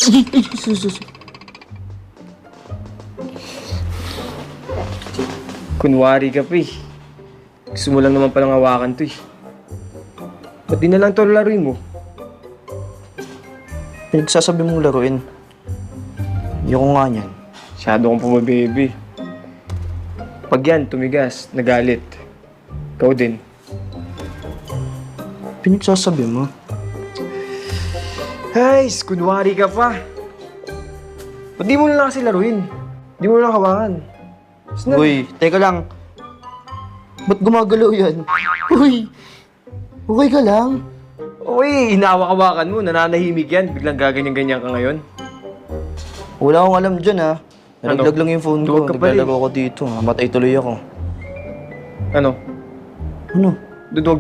Ay, sus. Kunwari ka pa eh. Gusto mo lang naman palang hawakan to eh. Ba't di na lang to laruin mo? Pinagsasabi mong laruin. Ayoko nga niyan. Masyado kang pumabebe. Pag yan, tumigas, nagalit. Ikaw din. Pinagsasabi mo? Ay, kunwari ka pa. Ba't di mo na lang kasi laruin? Di mo na lang hawakan. Uy, teka lang. Ba't gumagalaw yan? Uy! Okay ka lang? Uy, hinawak-hawakan mo, nananahimik yan. Biglang gaganyan-ganyan ka ngayon. Wala akong alam dyan ha. Nalaglag Ano? lang yung phone ko. Duwag ka pala eh. Naglalaro ako dito. Matay tuloy ako. Ano? Ano? Dudwag